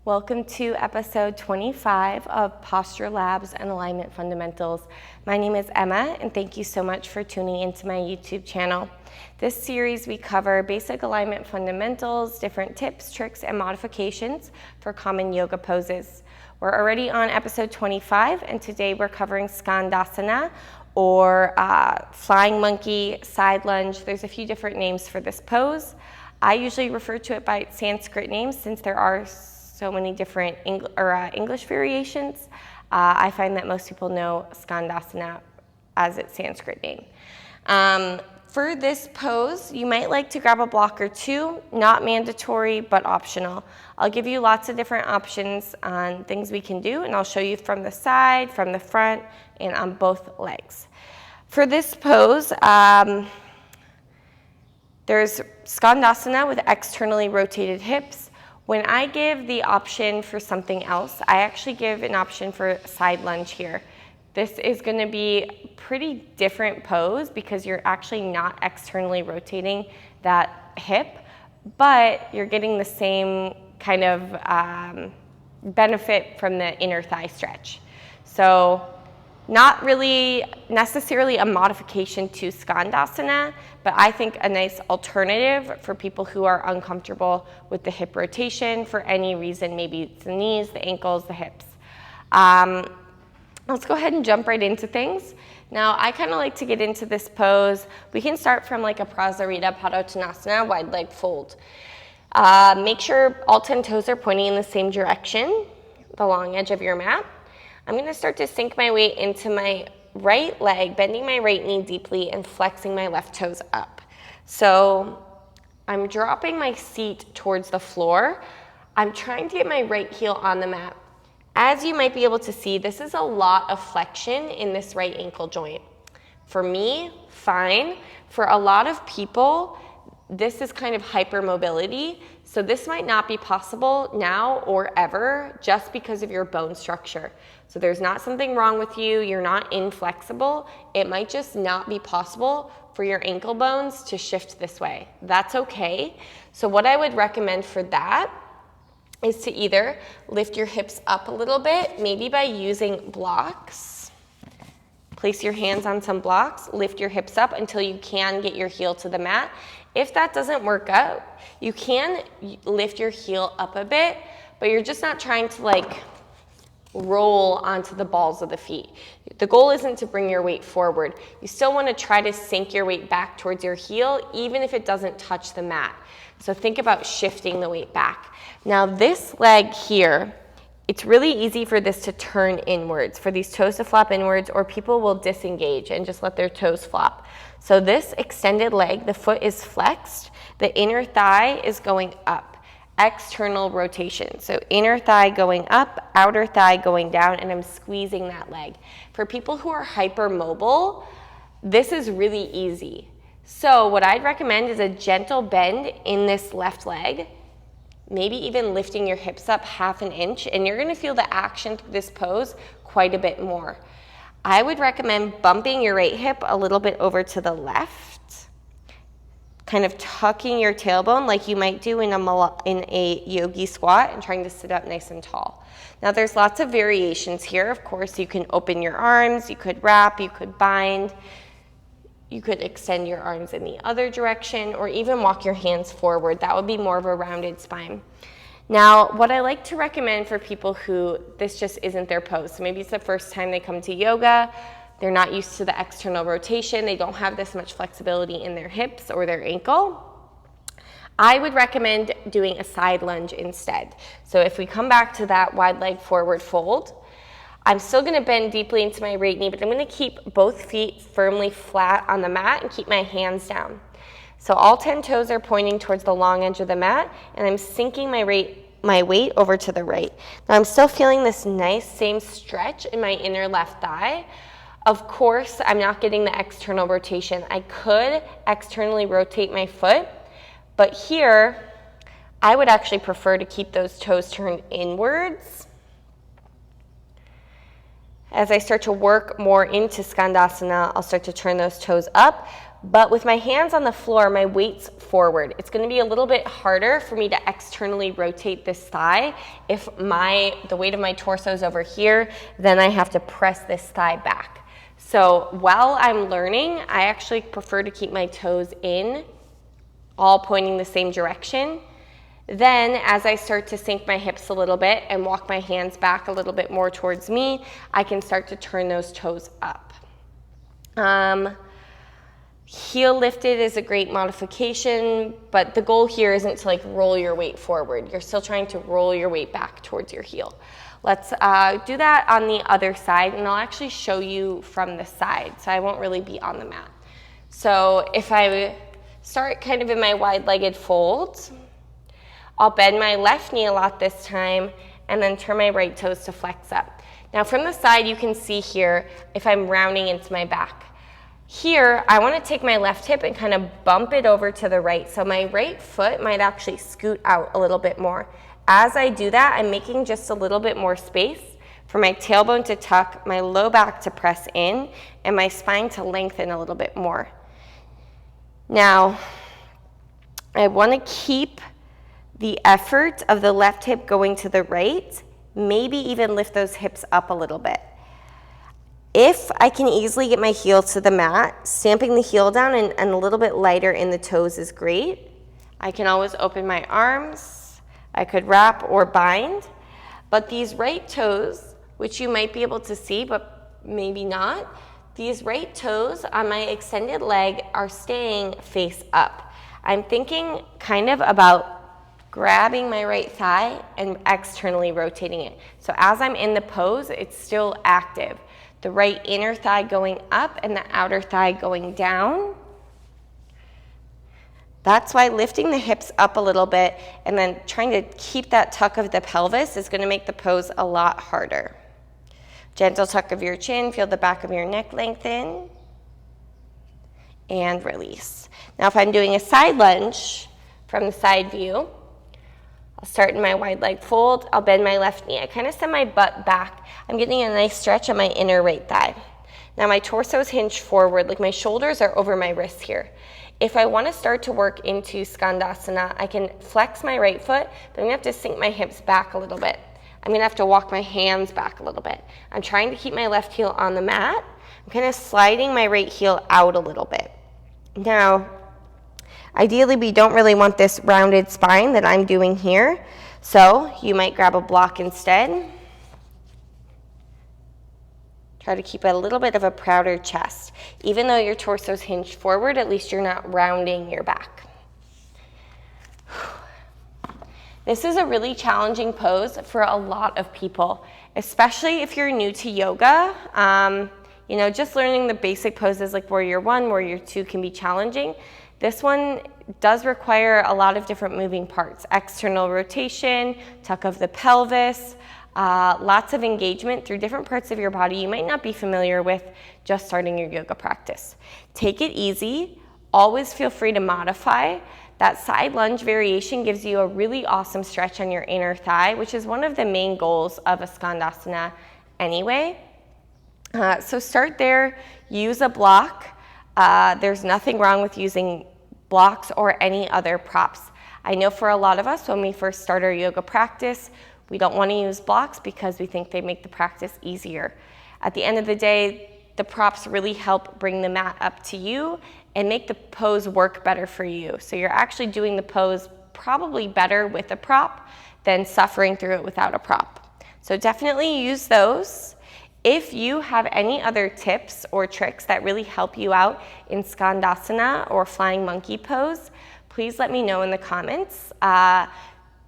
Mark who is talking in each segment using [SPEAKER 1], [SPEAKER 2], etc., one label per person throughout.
[SPEAKER 1] Welcome to episode 25 of Posture Labs and Alignment Fundamentals. My name is Emma, and thank you so much for tuning into my YouTube channel. This series we cover basic alignment fundamentals, different tips, tricks, and modifications for common yoga poses. We're already on episode 25, and today we're covering Skandasana, or flying monkey, side lunge. There's a few different names for this pose. I usually refer to it by its Sanskrit name since there are so many different English variations. I find that most people know Skandasana as its Sanskrit name. For this pose, you might like to grab a block or two, not mandatory, but optional. I'll give you lots of different options on things we can do, and I'll show you from the side, from the front, and on both legs. For this pose, there's Skandasana with externally rotated hips. When I give the option for something else, I actually give an option for side lunge here. This is going to be a pretty different pose because you're actually not externally rotating that hip, but you're getting the same kind of benefit from the inner thigh stretch. So not really necessarily a modification to Skandasana, but I think a nice alternative for people who are uncomfortable with the hip rotation for any reason. Maybe it's the knees, the ankles, the hips. Let's go ahead and jump right into things. Now, I kind of like to get into this pose. We can start from like a Prasarita Padottanasana, wide leg fold. Make sure all 10 toes are pointing in the same direction, the long edge of your mat. I'm going to start to sink my weight into my right leg, bending my right knee deeply and flexing my left toes up. So I'm dropping my seat towards the floor. I'm trying to get my right heel on the mat. As you might be able to see, this is a lot of flexion in this right ankle joint. For me, fine. For a lot of people, this is kind of hypermobility. So this might not be possible now or ever just because of your bone structure. So there's not something wrong with you. You're not inflexible. It might just not be possible for your ankle bones to shift this way. That's okay. So what I would recommend for that is to either lift your hips up a little bit, maybe by using blocks. Place your hands on some blocks, lift your hips up until you can get your heel to the mat. If that doesn't work out, you can lift your heel up a bit, but you're just not trying to like roll onto the balls of the feet. The goal isn't to bring your weight forward. You still want to try to sink your weight back towards your heel, even if it doesn't touch the mat. So think about shifting the weight back. Now this leg here, it's really easy for this to turn inwards, for these toes to flop inwards, or people will disengage and just let their toes flop. So this extended leg, the foot is flexed, the inner thigh is going up. External rotation. So inner thigh going up, outer thigh going down, and I'm squeezing that leg. For people who are hypermobile, this is really easy. So what I'd recommend is a gentle bend in this left leg, maybe even lifting your hips up half an inch, and you're going to feel the action through this pose quite a bit more. I would recommend bumping your right hip a little bit over to the left, kind of tucking your tailbone like you might do in a yogi squat and trying to sit up nice and tall. Now there's lots of variations here. Of course, you can open your arms, you could wrap, you could bind, you could extend your arms in the other direction, or even walk your hands forward. That would be more of a rounded spine. Now, what I like to recommend for people who this just isn't their pose, so maybe it's the first time they come to yoga, they're not used to the external rotation, they don't have this much flexibility in their hips or their ankle, I would recommend doing a side lunge instead. So if we come back to that wide leg forward fold, I'm still going to bend deeply into my right knee, but I'm going to keep both feet firmly flat on the mat and keep my hands down. So all 10 toes are pointing towards the long edge of the mat, and I'm sinking my weight over to the right. Now I'm still feeling this nice same stretch in my inner left thigh. Of course, I'm not getting the external rotation. I could externally rotate my foot, but here, I would actually prefer to keep those toes turned inwards. As I start to work more into Skandasana, I'll start to turn those toes up, but with my hands on the floor, my weight's forward. It's gonna be a little bit harder for me to externally rotate this thigh. If the weight of my torso is over here, then I have to press this thigh back. So while I'm learning, I actually prefer to keep my toes in, all pointing the same direction. Then as I start to sink my hips a little bit and walk my hands back a little bit more towards me, I can start to turn those toes up. Heel lifted is a great modification, but the goal here isn't to like roll your weight forward. You're still trying to roll your weight back towards your heel. Let's do that on the other side, and I'll actually show you from the side, so I won't really be on the mat. So if I start kind of in my wide-legged fold, I'll bend my left knee a lot this time, and then turn my right toes to flex up. Now from the side, you can see here if I'm rounding into my back. Here, I want to take my left hip and kind of bump it over to the right, so my right foot might actually scoot out a little bit more. As I do that, I'm making just a little bit more space for my tailbone to tuck, my low back to press in, and my spine to lengthen a little bit more. Now, I want to keep the effort of the left hip going to the right, maybe even lift those hips up a little bit. If I can easily get my heel to the mat, stamping the heel down and a little bit lighter in the toes is great. I can always open my arms. I could wrap or bind. But these right toes, which you might be able to see, but maybe not, these right toes on my extended leg are staying face up. I'm thinking kind of about grabbing my right thigh and externally rotating it. So as I'm in the pose, it's still active. The right inner thigh going up and the outer thigh going down. That's why lifting the hips up a little bit and then trying to keep that tuck of the pelvis is going to make the pose a lot harder. Gentle tuck of your chin, feel the back of your neck lengthen, and release. Now if I'm doing a side lunge from the side view, I'll start in my wide leg fold, I'll bend my left knee. I kind of send my butt back. I'm getting a nice stretch on my inner right thigh. Now my torso is hinged forward, like my shoulders are over my wrists here. If I want to start to work into Skandasana, I can flex my right foot, but I'm going to have to sink my hips back a little bit. I'm going to have to walk my hands back a little bit. I'm trying to keep my left heel on the mat. I'm kind of sliding my right heel out a little bit. Now, ideally, we don't really want this rounded spine that I'm doing here, so you might grab a block instead. Try to keep a little bit of a prouder chest. Even though your torso is hinged forward, at least you're not rounding your back. This is a really challenging pose for a lot of people, especially if you're new to yoga. You know, just learning the basic poses like warrior one, warrior two can be challenging. This one does require a lot of different moving parts. External rotation, tuck of the pelvis, lots of engagement through different parts of your body you might not be familiar with just starting your yoga practice. Take it easy. Always feel free to modify. That side lunge variation gives you a really awesome stretch on your inner thigh, which is one of the main goals of a Skandasana anyway. So start there, use a block. There's nothing wrong with using blocks or any other props. I know for a lot of us, when we first start our yoga practice, we don't want to use blocks because we think they make the practice easier. At the end of the day, the props really help bring the mat up to you and make the pose work better for you. So you're actually doing the pose probably better with a prop than suffering through it without a prop. So definitely use those. If you have any other tips or tricks that really help you out in Skandasana or flying monkey pose, please let me know in the comments.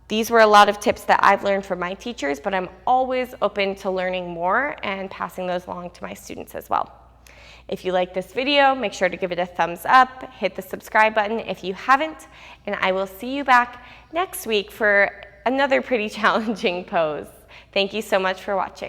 [SPEAKER 1] These were a lot of tips that I've learned from my teachers, but I'm always open to learning more and passing those along to my students as well. If you like this video, make sure to give it a thumbs up, hit the subscribe button if you haven't, and I will see you back next week for another pretty challenging pose. Thank you so much for watching.